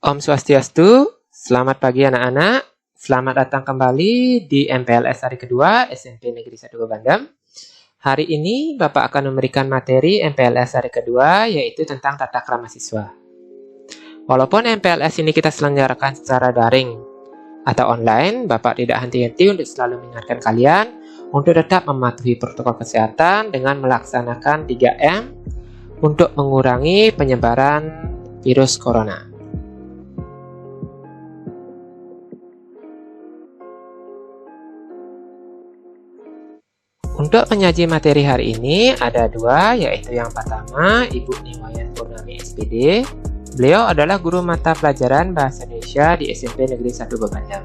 Om Swastiastu, selamat pagi anak-anak. Selamat datang kembali di MPLS hari kedua SMP Negeri 1 Bebandem. Hari ini Bapak akan memberikan materi MPLS hari kedua, yaitu tentang tata krama siswa. Walaupun MPLS ini kita selenggarakan secara daring atau online, Bapak tidak henti-henti untuk selalu mengingatkan kalian untuk tetap mematuhi protokol kesehatan dengan melaksanakan 3M untuk mengurangi penyebaran virus corona. Untuk penyaji materi hari ini ada dua, yaitu yang pertama Ibu Niwayan Purnami SPD. Beliau adalah guru mata pelajaran Bahasa Indonesia di SMP Negeri 1 Bebandem.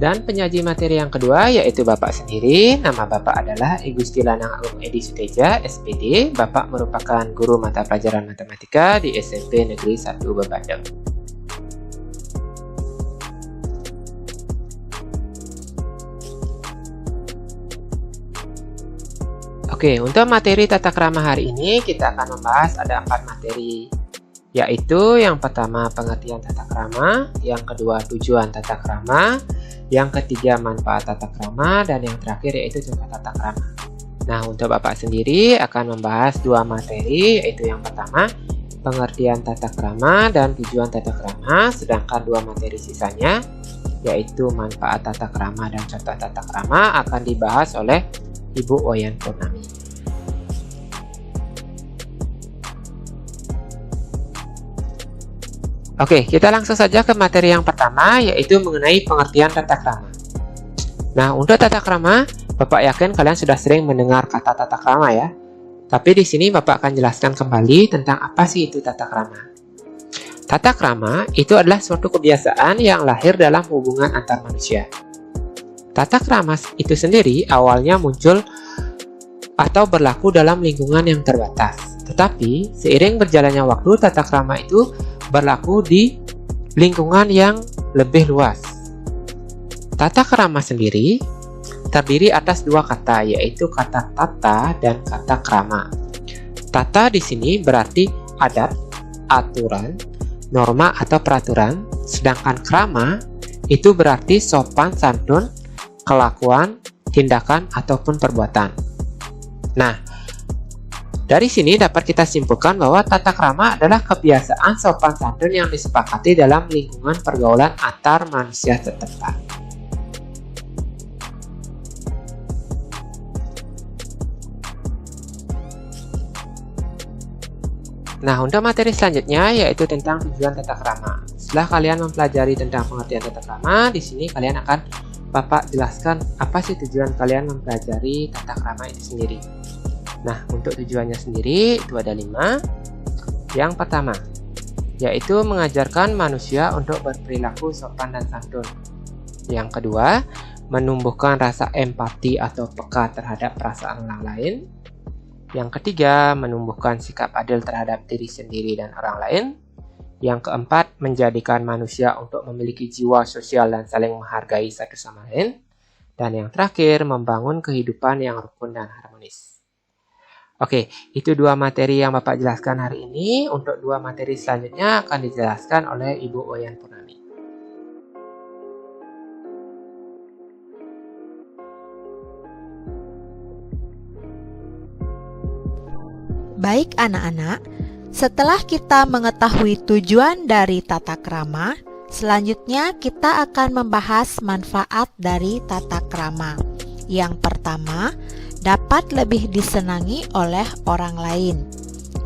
Dan penyaji materi yang kedua yaitu Bapak sendiri. Nama Bapak adalah I Gusti Lanang Agung Edi Suteja, SPD. Bapak merupakan guru mata pelajaran matematika di SMP Negeri 1 Bebandem. Oke, untuk materi tata krama hari ini kita akan membahas ada 4 materi, yaitu yang pertama pengertian tata krama, yang kedua tujuan tata krama, yang ketiga manfaat tata krama, dan yang terakhir yaitu contoh tata krama. Nah, untuk Bapak sendiri akan membahas 2 materi, yaitu yang pertama pengertian tata krama dan tujuan tata krama, sedangkan 2 materi sisanya yaitu manfaat tata krama dan contoh tata krama akan dibahas oleh Ibu Wayan Purnami. Oke, kita langsung saja ke materi yang pertama, yaitu mengenai pengertian tata krama. Nah, untuk tata krama, Bapak yakin kalian sudah sering mendengar kata tata krama ya. Tapi di sini Bapak akan jelaskan kembali tentang apa sih itu tata krama. Tata krama itu adalah suatu kebiasaan yang lahir dalam hubungan antar manusia. Tata krama itu sendiri awalnya muncul atau berlaku dalam lingkungan yang terbatas. Tetapi, seiring berjalannya waktu, tata krama itu berlaku di lingkungan yang lebih luas. Tata krama sendiri terdiri atas 2 kata, yaitu kata tata dan kata krama. Tata di sini berarti adat, aturan, norma atau peraturan, sedangkan krama itu berarti sopan santun, kelakuan, tindakan, ataupun perbuatan. Nah, dari sini dapat kita simpulkan bahwa tata krama adalah kebiasaan sopan santun yang disepakati dalam lingkungan pergaulan antar manusia setempat. Nah, untuk materi selanjutnya yaitu tentang tujuan tata krama. Setelah kalian mempelajari tentang pengertian tata krama, di sini kalian akan Bapak jelaskan apa sih tujuan kalian mempelajari tata krama itu sendiri. Nah, untuk tujuannya sendiri itu ada 5. Yang pertama, yaitu mengajarkan manusia untuk berperilaku sopan dan santun. Yang kedua, menumbuhkan rasa empati atau peka terhadap perasaan orang lain. Yang ketiga, menumbuhkan sikap adil terhadap diri sendiri dan orang lain. Yang keempat, menjadikan manusia untuk memiliki jiwa sosial dan saling menghargai satu sama lain. Dan yang terakhir, membangun kehidupan yang rukun dan harmonis. Oke, itu 2 materi yang Bapak jelaskan hari ini. Untuk 2 materi selanjutnya akan dijelaskan oleh Ibu Wayan Purnami. Baik anak-anak, setelah kita mengetahui tujuan dari tata krama, selanjutnya kita akan membahas manfaat dari tata krama. Yang pertama, dapat lebih disenangi oleh orang lain.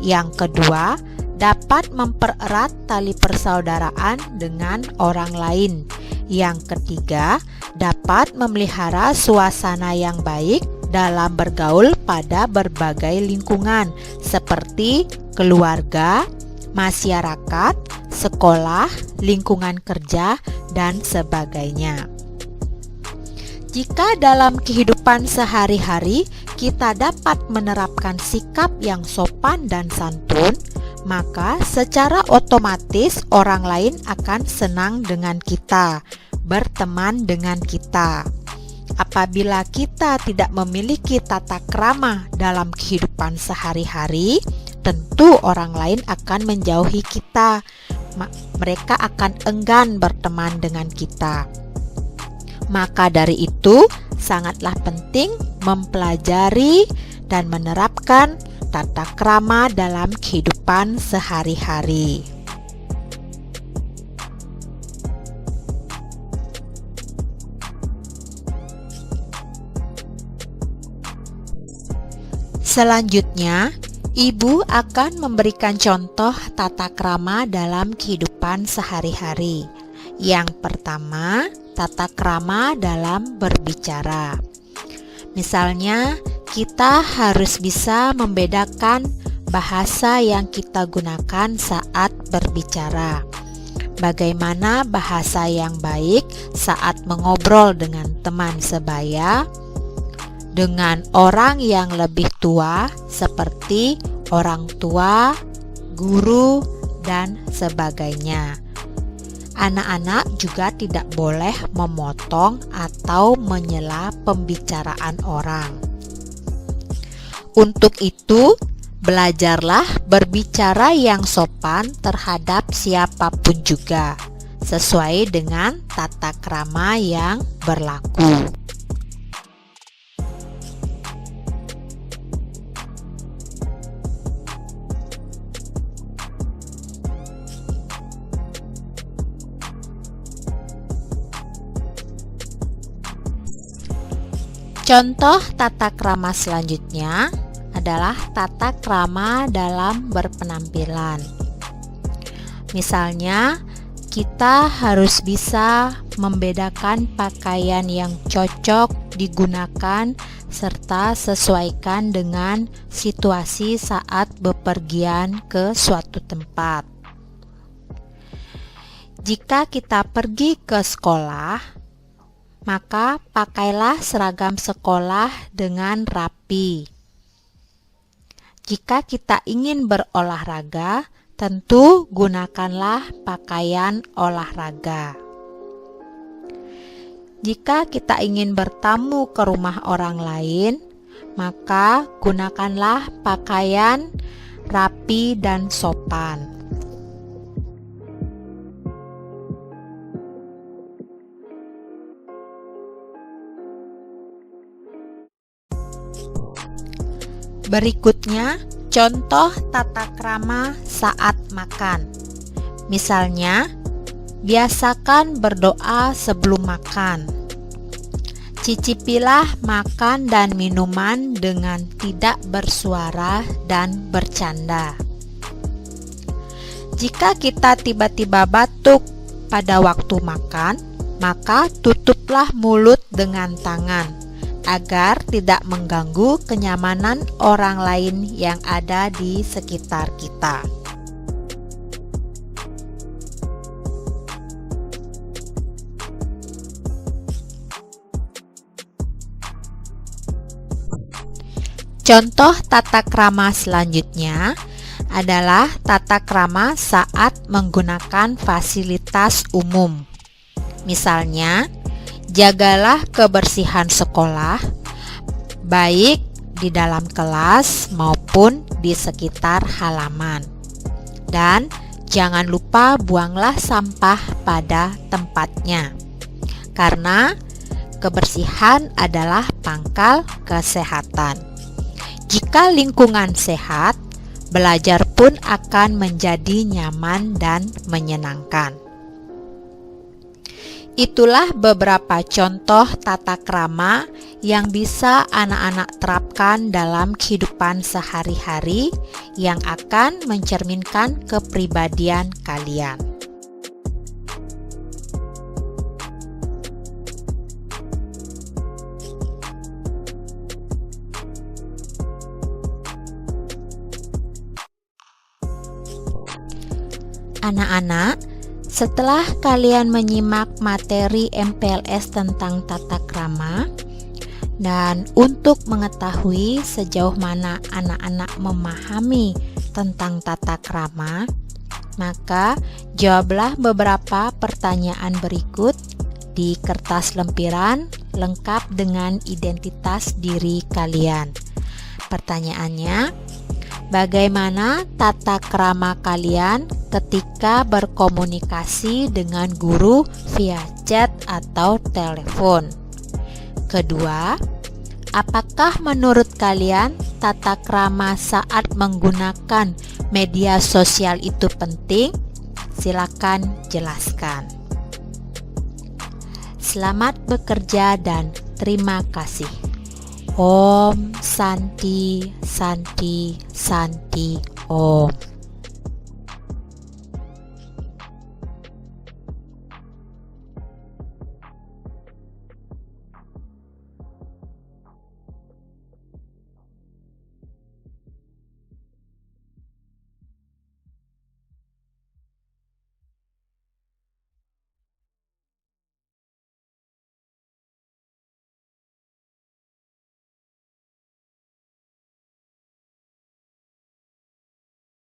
Yang kedua, dapat mempererat tali persaudaraan dengan orang lain. Yang ketiga, dapat memelihara suasana yang baik dalam bergaul pada berbagai lingkungan seperti keluarga, masyarakat, sekolah, lingkungan kerja, dan sebagainya. Jika dalam kehidupan sehari-hari kita dapat menerapkan sikap yang sopan dan santun, maka secara otomatis orang lain akan senang dengan kita, berteman dengan kita. apabila kita tidak memiliki tata krama dalam kehidupan sehari-hari, tentu orang lain akan menjauhi kita. Mereka akan enggan berteman dengan kita. Maka dari itu, sangatlah penting mempelajari dan menerapkan tata krama dalam kehidupan sehari-hari. Selanjutnya, Ibu akan memberikan contoh tata krama dalam kehidupan sehari-hari. Yang pertama, tata krama dalam berbicara. Misalnya, kita harus bisa membedakan bahasa yang kita gunakan saat berbicara. Bagaimana bahasa yang baik saat mengobrol dengan teman sebaya, dengan orang yang lebih tua seperti orang tua, guru, dan sebagainya. Anak-anak juga tidak boleh memotong atau menyela pembicaraan orang. Untuk itu, belajarlah berbicara yang sopan terhadap siapapun juga, sesuai dengan tata krama yang berlaku. Contoh tata krama selanjutnya adalah tata krama dalam berpenampilan. Misalnya, kita harus bisa membedakan pakaian yang cocok digunakan serta sesuaikan dengan situasi saat bepergian ke suatu tempat. Jika kita pergi ke sekolah, maka pakailah seragam sekolah dengan rapi. Jika kita ingin berolahraga, tentu gunakanlah pakaian olahraga. Jika kita ingin bertamu ke rumah orang lain, maka gunakanlah pakaian rapi dan sopan. Berikutnya, contoh tata krama saat makan. Misalnya, biasakan berdoa sebelum makan. Cicipilah makan dan minuman dengan tidak bersuara dan bercanda. Jika kita tiba-tiba batuk pada waktu makan, maka tutuplah mulut dengan tangan agar tidak mengganggu kenyamanan orang lain yang ada di sekitar kita. Contoh tata krama selanjutnya adalah tata krama saat menggunakan fasilitas umum. Misalnya, jagalah kebersihan sekolah, baik di dalam kelas maupun di sekitar halaman. Dan jangan lupa buanglah sampah pada tempatnya, karena kebersihan adalah pangkal kesehatan. Jika lingkungan sehat, belajar pun akan menjadi nyaman dan menyenangkan. Itulah beberapa contoh tata krama yang bisa anak-anak terapkan dalam kehidupan sehari-hari yang akan mencerminkan kepribadian kalian. Anak-anak, setelah kalian menyimak materi MPLS tentang tata krama, dan untuk mengetahui sejauh mana anak-anak memahami tentang tata krama, maka jawablah beberapa pertanyaan berikut di kertas lempiran lengkap dengan identitas diri kalian. Pertanyaannya, bagaimana tata krama kalian ketika berkomunikasi dengan guru via chat atau telepon? Kedua, apakah menurut kalian tata krama saat menggunakan media sosial itu penting? Silakan jelaskan. Selamat bekerja dan terima kasih. Om Santi Santi Santi Om.